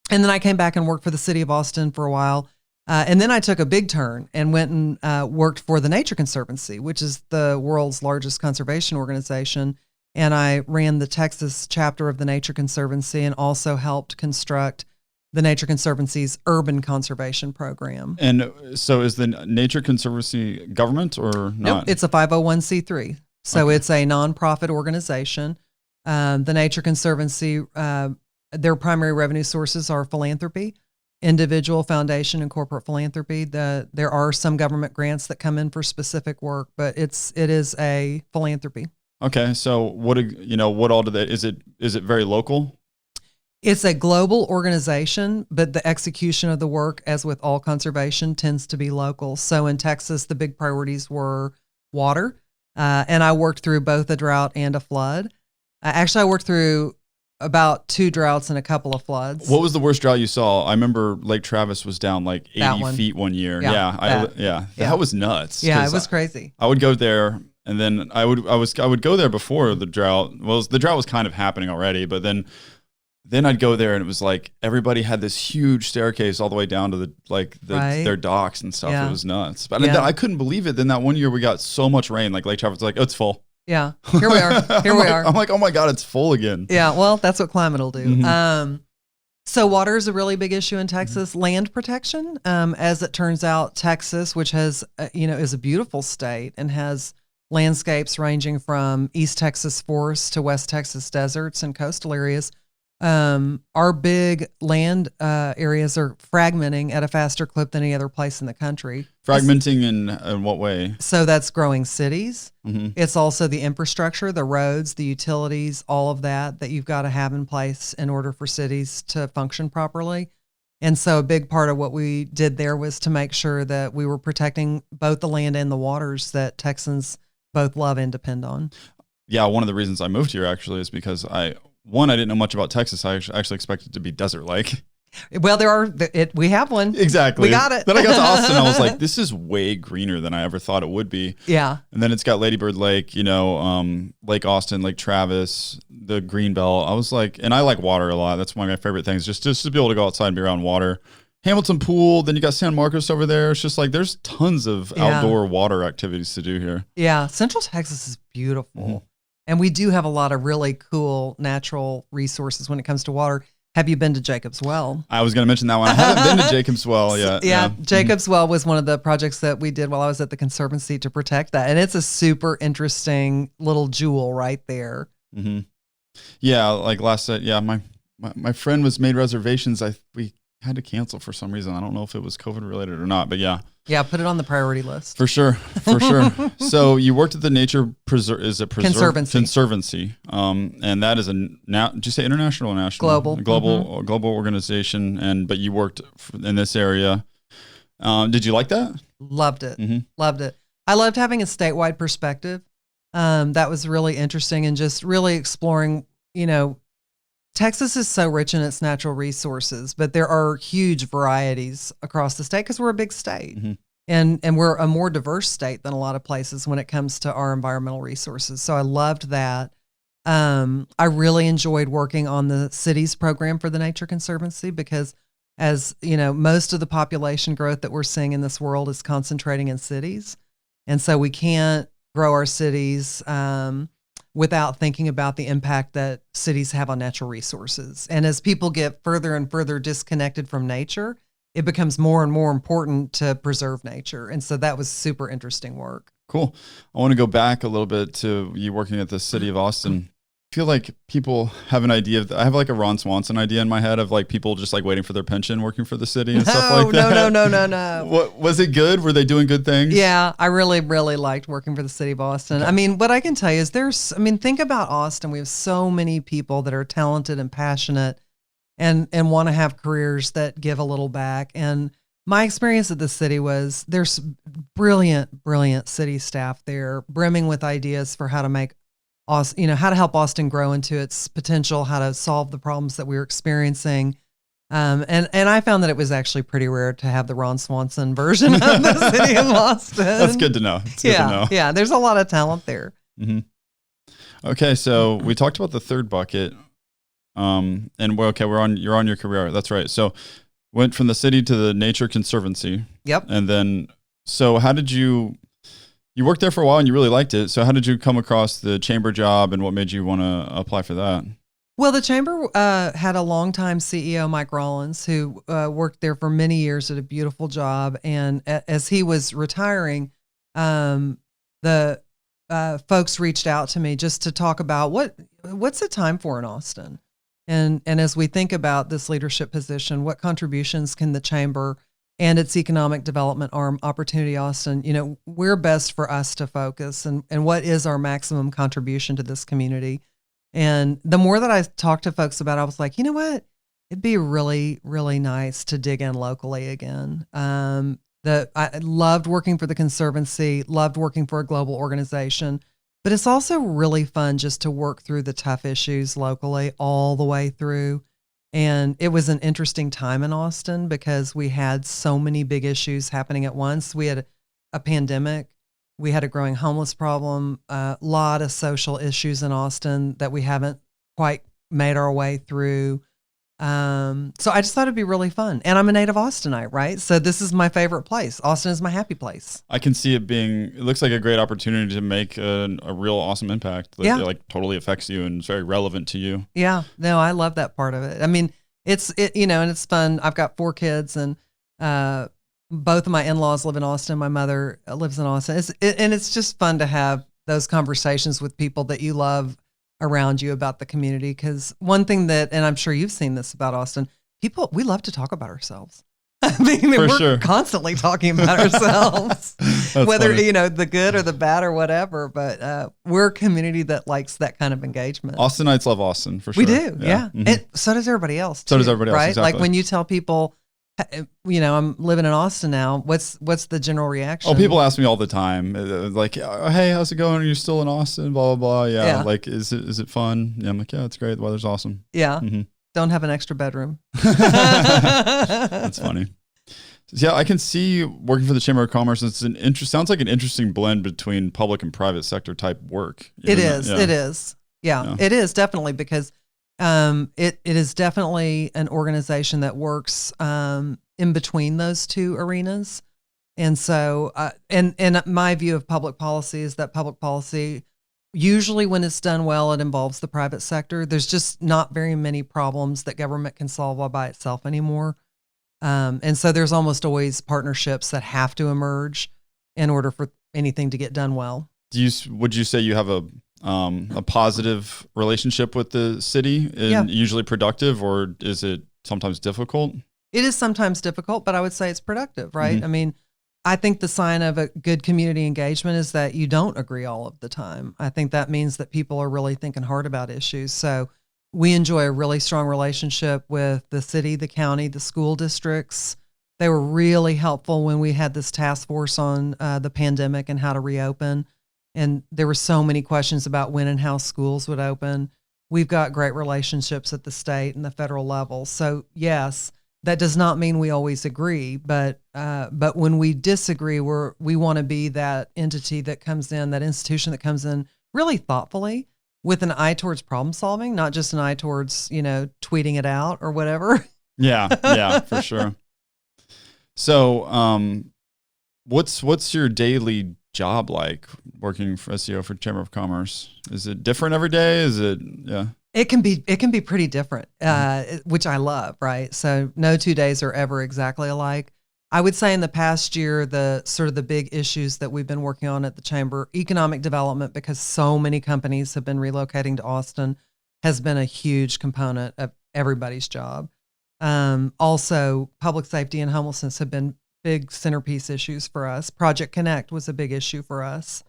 then I came back and worked for the city of Austin for a while. And then I took a big turn and went and worked for the Nature Conservancy, which is the world's largest conservation organization. And I ran the Texas chapter of the Nature Conservancy and also helped construct the Nature Conservancy's urban conservation program. And so is the Nature Conservancy government or not? Nope, it's a 501c3. So It's a nonprofit organization. The Nature Conservancy, their primary revenue sources are philanthropy, individual, foundation, and corporate philanthropy. There are some government grants that come in for specific work, but it is a philanthropy. Okay, so what all do they? Is it very local? It's a global organization, but the execution of the work, as with all conservation, tends to be local. So in Texas, the big priorities were water, and I worked through both a drought and a flood. Actually, I worked through about 2 droughts and a couple of floods. What was the worst drought you saw? I remember Lake Travis was down like 80 feet one year. That was nuts. Yeah, it was crazy. I would go there. And then I would go there before the drought. Well, the drought was kind of happening already, but then I'd go there and it was like everybody had this huge staircase all the way down to their docks and stuff. Yeah. It was nuts. But I couldn't believe it. Then that one year we got so much rain, like Lake Travis was like, oh, it's full. Yeah, here we are. Here we are. I'm like, oh my God, it's full again. Yeah, well, that's what climate will do. Mm-hmm. So water is a really big issue in Texas. Mm-hmm. Land protection, as it turns out, Texas, which has is a beautiful state and has landscapes ranging from East Texas forests to West Texas deserts and coastal areas. Our big land areas are fragmenting at a faster clip than any other place in the country. Fragmenting in what way? So that's growing cities. Mm-hmm. It's also the infrastructure, the roads, the utilities, all of that you've got to have in place in order for cities to function properly. And so a big part of what we did there was to make sure that we were protecting both the land and the waters that Texans both love and depend on. Yeah, one of the reasons I moved here actually is because I didn't know much about Texas. I actually expected it to be desert-like. Well, we have one. Exactly. We got it. Then I got to Austin, I was like, this is way greener than I ever thought it would be. Yeah. And then it's got Lady Bird Lake, Lake Austin, Lake Travis, the Greenbelt. I was like, and I like water a lot. That's one of my favorite things, just to be able to go outside and be around water. Hamilton Pool. Then you got San Marcos over there. It's just like there's tons of outdoor water activities to do here. Yeah, Central Texas is beautiful. And we do have a lot of really cool natural resources when it comes to water. Have you been to Jacob's Well? I was going to mention that one. I haven't been to Jacob's Well yet. Yeah, Jacob's Well was one of the projects that we did while I was at the Conservancy to protect that. And it's a super interesting little jewel right there. Yeah, like last night, my friend was made reservations. We had to cancel for some reason. I don't know if it was COVID related or not, but yeah. Yeah, put it on the priority list. For sure. So you worked at the Nature Conservancy. And that is did you say international or national? Global organization. But you worked in this area. Did you like that? Loved it. Loved it. I loved having a statewide perspective. That was really interesting and just really exploring, Texas is so rich in its natural resources, but there are huge varieties across the state because we're a big state and we're a more diverse state than a lot of places when it comes to our environmental resources. So I loved that. I really enjoyed working on the cities program for the Nature Conservancy because as most of the population growth that we're seeing in this world is concentrating in cities. And so we can't grow our cities, without thinking about the impact that cities have on natural resources. And as people get further and further disconnected from nature, it becomes more and more important to preserve nature. And so that was super interesting work. Cool. I want to go back a little bit to you working at the city of Austin. I feel like people have an idea I have like a Ron Swanson idea in my head of like people just like waiting for their pension working for the city and stuff like that. No. What was it good? Were they doing good things? Yeah, I really, really liked working for the city of Austin. Okay. I mean, what I can tell you is think about Austin. We have so many people that are talented and passionate and want to have careers that give a little back. And my experience at the city was there's brilliant city staff there, brimming with ideas for how to make Austin, how to help Austin grow into its potential, how to solve the problems that we were experiencing. And I found that it was actually pretty rare to have the Ron Swanson version of the city of Austin. That's good to know. Yeah. There's a lot of talent there. Okay. So we talked about the third bucket. And you're on your career. That's right. So went from the city to the Nature Conservancy. Yep. And then, so how did you worked there for a while and you really liked it. So how did you come across the chamber job and what made you want to apply for that? Well, the chamber had a longtime CEO, Mike Rollins, who worked there for many years, did a beautiful job. And as he was retiring, the folks reached out to me just to talk about what's it time for in Austin? And as we think about this leadership position, what contributions can the chamber and its economic development arm, Opportunity Austin, we're best for us to focus and what is our maximum contribution to this community. And the more that I talked to folks about it, I was like, you know what? It'd be really, really nice to dig in locally again. I loved working for the Conservancy, loved working for a global organization, but it's also really fun just to work through the tough issues locally all the way through. And it was an interesting time in Austin because we had so many big issues happening at once. We had a pandemic. We had a growing homeless problem, a lot of social issues in Austin that we haven't quite made our way through. So I just thought it'd be really fun. And I'm a native Austinite, right? So this is my favorite place. Austin is my happy place. I can see it looks like a great opportunity to make a real awesome impact. It like totally affects you and it's very relevant to you. Yeah, no, I love that part of it. I mean, and it's fun. I've got 4 kids and, both of my in-laws live in Austin. My mother lives in Austin. It's just fun to have those conversations with people that you love around you about the community. Because one thing and I'm sure you've seen this about Austin, we love to talk about ourselves. I mean, we're constantly talking about ourselves, whether, funny. The good or the bad or whatever. But we're a community that likes that kind of engagement. Austinites love Austin, for sure. We do, yeah. Mm-hmm. And so does everybody else, too. So does everybody else, right? exactly. Like when you tell people, I'm living in Austin now. What's the general reaction? Oh, people ask me all the time, like, "Hey, how's it going? Are you still in Austin?" Blah blah blah. Yeah. Like, is it fun? Yeah, I'm like, yeah, it's great. The weather's awesome. Yeah. Mm-hmm. Don't have an extra bedroom. That's funny. Yeah, I can see working for the Chamber of Commerce. Sounds like an interesting blend between public and private sector type work. It is. Yeah, it is definitely because It is definitely an organization that works in between those two arenas. And so, and my view of public policy is that public policy, usually when it's done well, it involves the private sector. There's just not very many problems that government can solve all by itself anymore. And so there's almost always partnerships that have to emerge in order for anything to get done well. Would you say you have a positive relationship with the city and usually productive, or is it sometimes difficult? It is sometimes difficult, but I would say it's productive, right? Mm-hmm. I mean, I think the sign of a good community engagement is that you don't agree all of the time. I think that means that people are really thinking hard about issues. So we enjoy a really strong relationship with the city, the county, the school districts. They were really helpful when we had this task force on the pandemic and how to reopen. And there were so many questions about when and how schools would open. We've got great relationships at the state and the federal level. So yes, that does not mean we always agree, but when we disagree, we want to be that entity that comes in, that institution that comes in really thoughtfully with an eye towards problem solving, not just an eye towards, tweeting it out or whatever. Yeah, for sure. So, what's your daily job like working for SEO for Chamber of Commerce? Is it different every day? It can be pretty different, which I love, right? So no 2 days are ever exactly alike. I would say in the past year, the big issues that we've been working on at the Chamber, economic development, because so many companies have been relocating to Austin, has been a huge component of everybody's job. Also, public safety and homelessness have been big centerpiece issues for us. Project Connect was a big issue for us.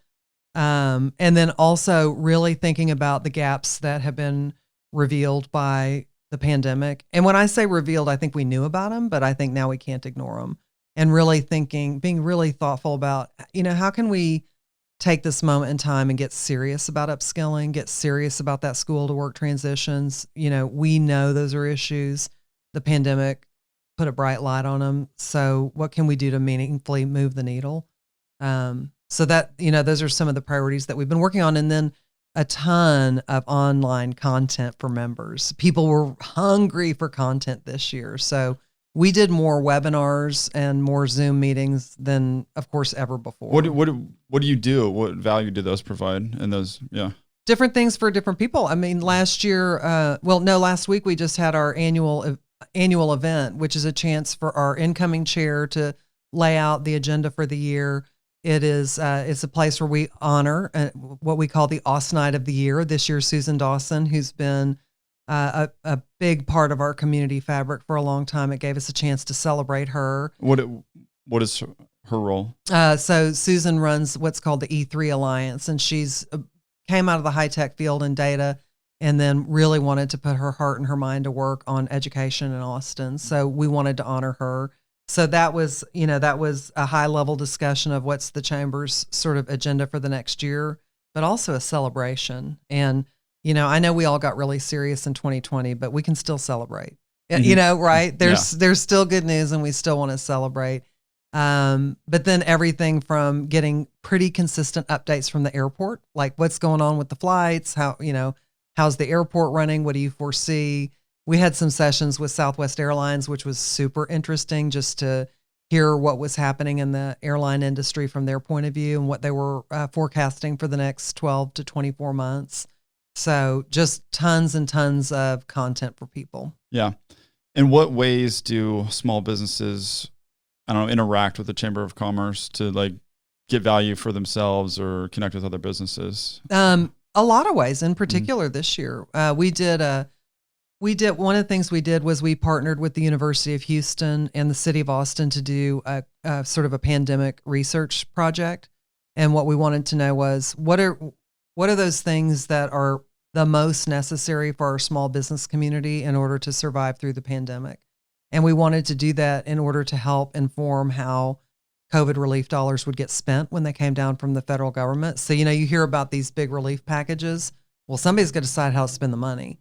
And then also really thinking about the gaps that have been revealed by the pandemic. And when I say revealed, I think we knew about them, but I think now we can't ignore them. And really being really thoughtful about, how can we take this moment in time and get serious about upskilling, get serious about that school to work transitions. We know those are issues. The pandemic put a bright light on them. So what can we do to meaningfully move the needle? So that, those are some of the priorities that we've been working on. And then a ton of online content for members. People were hungry for content this year. So we did more webinars and more Zoom meetings than, of course, ever before. What do you do? What value do those provide? And those, different things for different people. I mean, last week we just had our annual event, which is a chance for our incoming chair to lay out the agenda for the year. It's a place where we honor what we call the Austinite of the Year. This year, Susan Dawson, who's been a big part of our community fabric for a long time. It gave us a chance to celebrate her. What is her role? So Susan runs what's called the E3 Alliance, and she's came out of the high-tech field and data, and then really wanted to put her heart and her mind to work on education in Austin. So we wanted to honor her. So that was a high level discussion of what's the Chamber's sort of agenda for the next year, but also a celebration. And, I know we all got really serious in 2020, but we can still celebrate, right? There's still good news and we still want to celebrate. But then everything from getting pretty consistent updates from the airport, like what's going on with the flights, how's the airport running? What do you foresee? We had some sessions with Southwest Airlines, which was super interesting just to hear what was happening in the airline industry from their point of view and what they were forecasting for the next 12 to 24 months. So just tons and tons of content for people. Yeah. In what ways do small businesses, interact with the Chamber of Commerce to get value for themselves or connect with other businesses? A lot of ways. In particular, this year, one of the things we did was we partnered with the University of Houston and the city of Austin to do a sort of a pandemic research project. And what we wanted to know was what are those things that are the most necessary for our small business community in order to survive through the pandemic. And we wanted to do that in order to help inform how COVID relief dollars would get spent when they came down from the federal government. So, you hear about these big relief packages. Well, somebody's going to decide how to spend the money.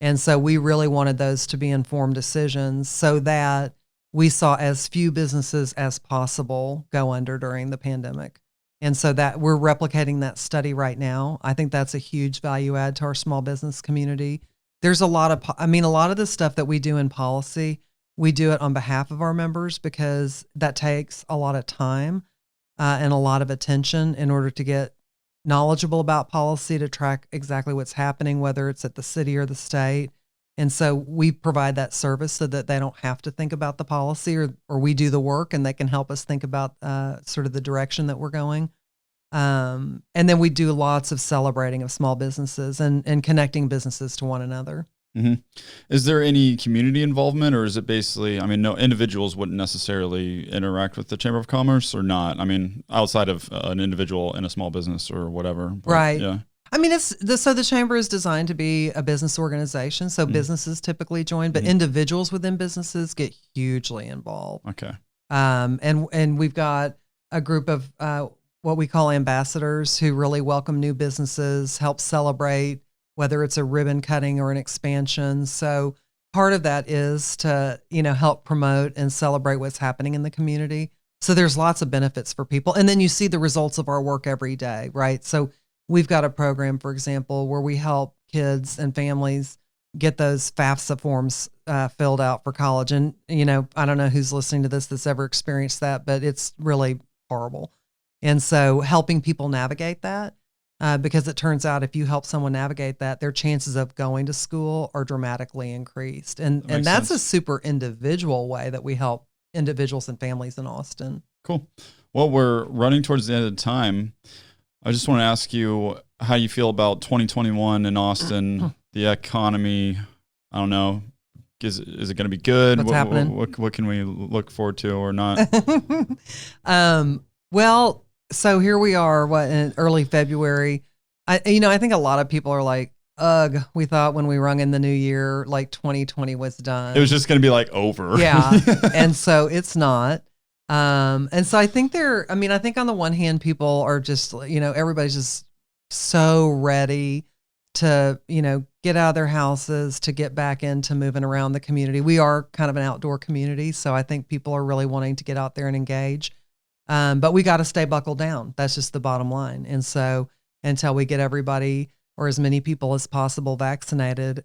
And so we really wanted those to be informed decisions so that we saw as few businesses as possible go under during the pandemic. And so that we're replicating that study right now. I think that's a huge value add to our small business community. there's a lot of, a lot of the stuff that we do in policy, we do it on behalf of our members because that takes a lot of time and a lot of attention in order to get knowledgeable about policy, to track exactly what's happening, whether it's at the city or the state. And so we provide that service so that they don't have to think about the policy, or we do the work and they can help us think about sort of the direction that we're going. And then we do lots of celebrating of small businesses and connecting businesses to one another. Mm-hmm. Is there any community involvement, or is it basically, no, individuals wouldn't necessarily interact with the Chamber of Commerce or not? Outside of an individual in a small business or whatever. But, right. Yeah. So the Chamber is designed to be a business organization. So businesses typically join, but individuals within businesses get hugely involved. Okay. And we've got a group of what we call ambassadors who really welcome new businesses, help celebrate, whether it's a ribbon cutting or an expansion. So part of that is to, help promote and celebrate what's happening in the community. So there's lots of benefits for people. And then you see the results of our work every day, right? So we've got a program, for example, where we help kids and families get those FAFSA forms filled out for college. And, I don't know who's listening to this that's ever experienced that, but it's really horrible. And so helping people navigate that, because it turns out if you help someone navigate that, their chances of going to school are dramatically increased. And that's a super individual way that we help individuals and families in Austin. Cool. Well, we're running towards the end of the time. I just want to ask you how you feel about 2021 in Austin, the economy. I don't know. Is it going to be good? What's happening? What can we look forward to or not? Well, so here we are, in early February. I think a lot of people are like, ugh, we thought when we rung in the new year, like 2020 was done. It was just going to be like over. Yeah. And so it's not. And so I think I think on the one hand, people are just, everybody's just so ready to, get out of their houses, to get back into moving around the community. We are kind of an outdoor community. So I think people are really wanting to get out there and engage. But we got to stay buckled down. That's just the bottom line. And so until we get everybody or as many people as possible vaccinated,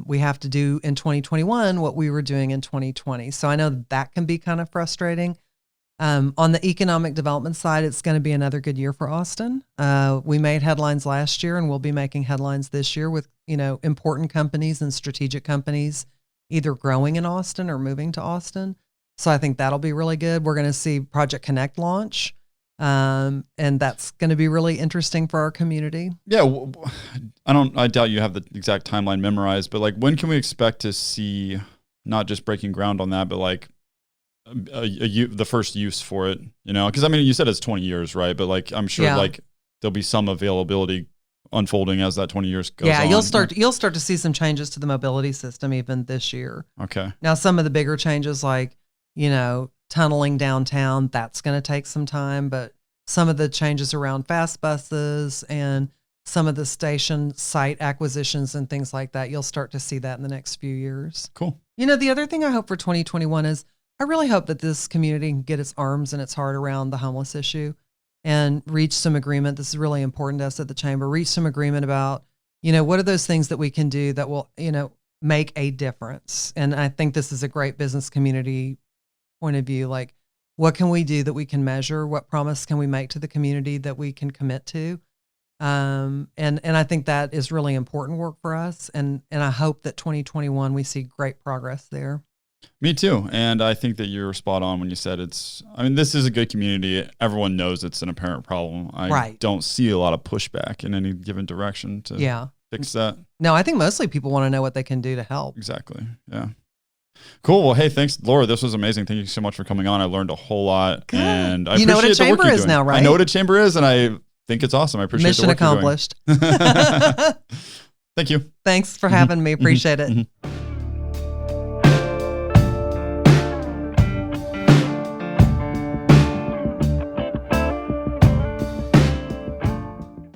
we have to do in 2021 what we were doing in 2020. So I know that can be kind of frustrating. On the economic development side, it's going to be another good year for Austin. We made headlines last year and we'll be making headlines this year with, important companies and strategic companies either growing in Austin or moving to Austin. So I think that'll be really good. We're going to see Project Connect launch. And that's going to be really interesting for our community. Yeah. I doubt you have the exact timeline memorized, but when can we expect to see not just breaking ground on that, but the first use for it, because you said it's 20 years, right? But I'm sure there'll be some availability unfolding as that 20 years goes on. You'll start to see some changes to the mobility system even this year. Okay. Now some of the bigger changes tunneling downtown, that's going to take some time, but some of the changes around fast buses and some of the station site acquisitions and things like that, you'll start to see that in the next few years. Cool. The other thing I hope for 2021 is I really hope that this community can get its arms and its heart around the homeless issue and reach some agreement. This is really important to us at the Chamber. Reach some agreement about, what are those things that we can do that will, make a difference. And I think this is a great business community point of view. What can we do that we can measure? What promise can we make to the community that we can commit to? And I think that is really important work for us. And I hope that 2021, we see great progress there. Me too. And I think that you're spot on when you said this is a good community. Everyone knows it's an apparent problem. I don't see a lot of pushback in any given direction to fix that. No, I think mostly people want to know what they can do to help. Exactly. Yeah. Cool. Well, hey, thanks, Laura. This was amazing. Thank you so much for coming on. I learned a whole lot. Good. And I appreciate what a chamber is now, right? I know what a chamber is, and I think it's awesome. I appreciate Mission the work accomplished. Thank you. Thanks for having me. Appreciate it.